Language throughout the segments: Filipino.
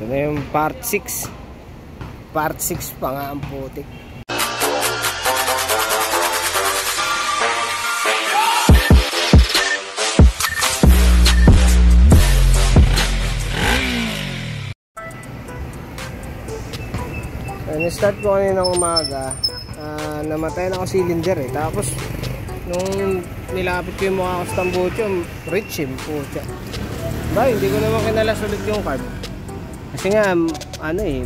Ito na yung part 6. Part 6 pa nga ang putik. Na-start ko kanina ng umaga, namatay na ako cylinder eh. Tapos nung nilapit ko yung mukha ko sa tambucho, rich po siya. Ba, hindi ko naman kinalas ulit yung carb. Kasi nga, ano eh,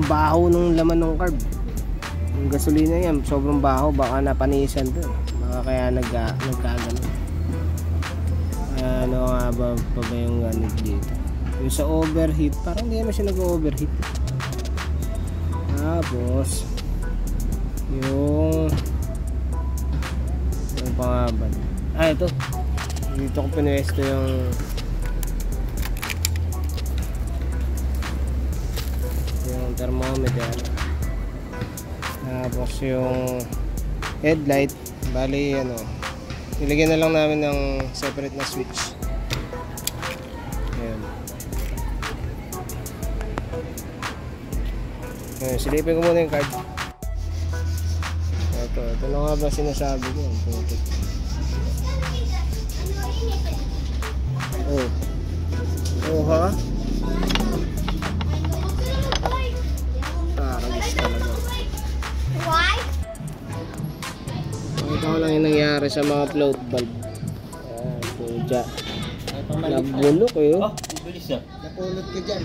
baho nung laman ng carb. Yung gasolina yan, sobrang baho, baka napanisan to. Baka kaya nagkagano. Ano nga ba yung ganit dito? Yung sa overheat, parang hindi naman siya nag-overheat. Tapos yung pangaban. Ito. Dito ko pinuwesto yung thermometer. Tapos yung headlight, bali ano, nilagyan na lang namin ng separate na switch. Ayan. Silipin ko muna yung card. Ito na nga ba sinasabi ko? Oh ha? Taragis talaga. Ito ko lang yung nangyari sa mga float valve. Ayan, puja. Nabulok eh. Napulot ka dyan.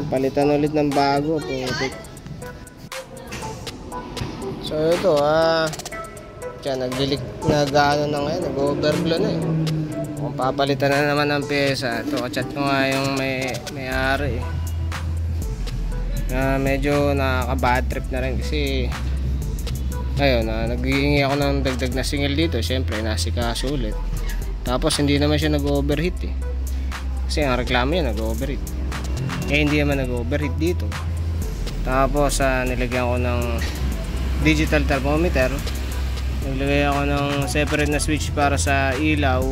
Palitan ulit ng bago. Putik. So ito nagdilik na gano na ngayon, nag-overflow na eh. Kung papalitan na naman ng pyesa, ito kachat ko nga yung may-ari eh. Medyo nakaka-bad trip na rin kasi ayun, naghihingi ako ng dagdag na singil dito. Siyempre nasikaso ulit. Tapos hindi naman siya nag-overheat eh. Kasi ang reklamo niya nag-overheat. Hindi naman nag-overheat dito. Tapos nilagyan ko ng digital thermometer. Naglagay ako ng separate na switch para sa ilaw.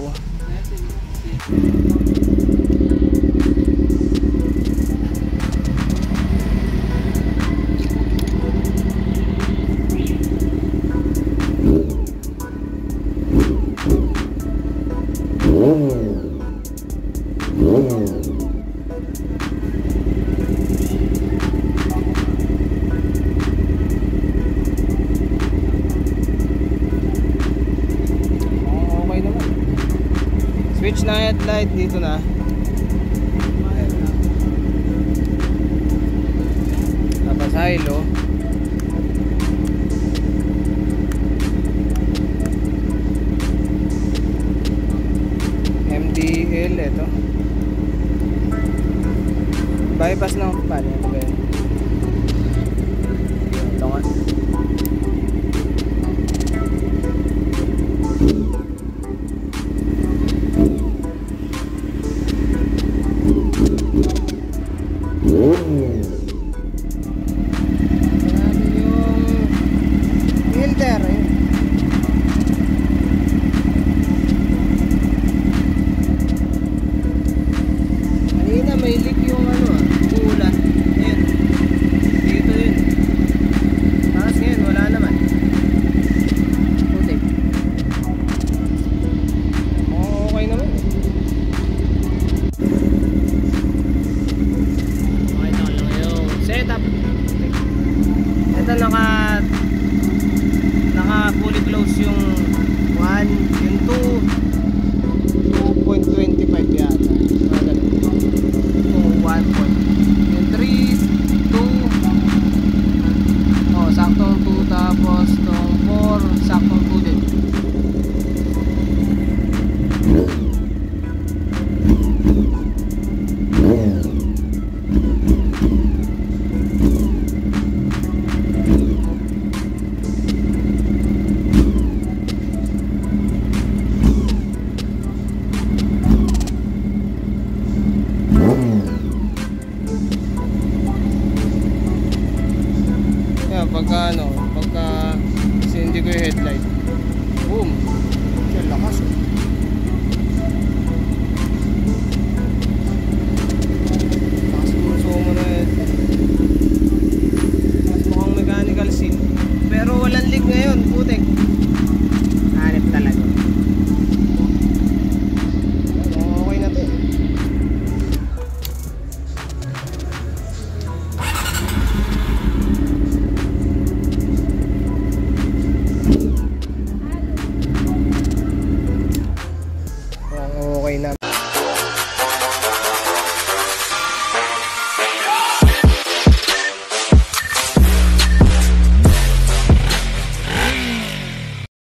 Switch na headlight dito na. Tapos hilo. MDL ito. Bypass na ako pala. Ito nga. May leak yung ulan. Ayan. Dito yun. Tapos ngayon wala naman. Putik. Okay naman. Okay na lang yung setup. Ito naka fully close yung 1, yung 2, 2.25 yata. Yung 3, 2, saktong 2, tapos tong 4, saktong 2 din. okay na.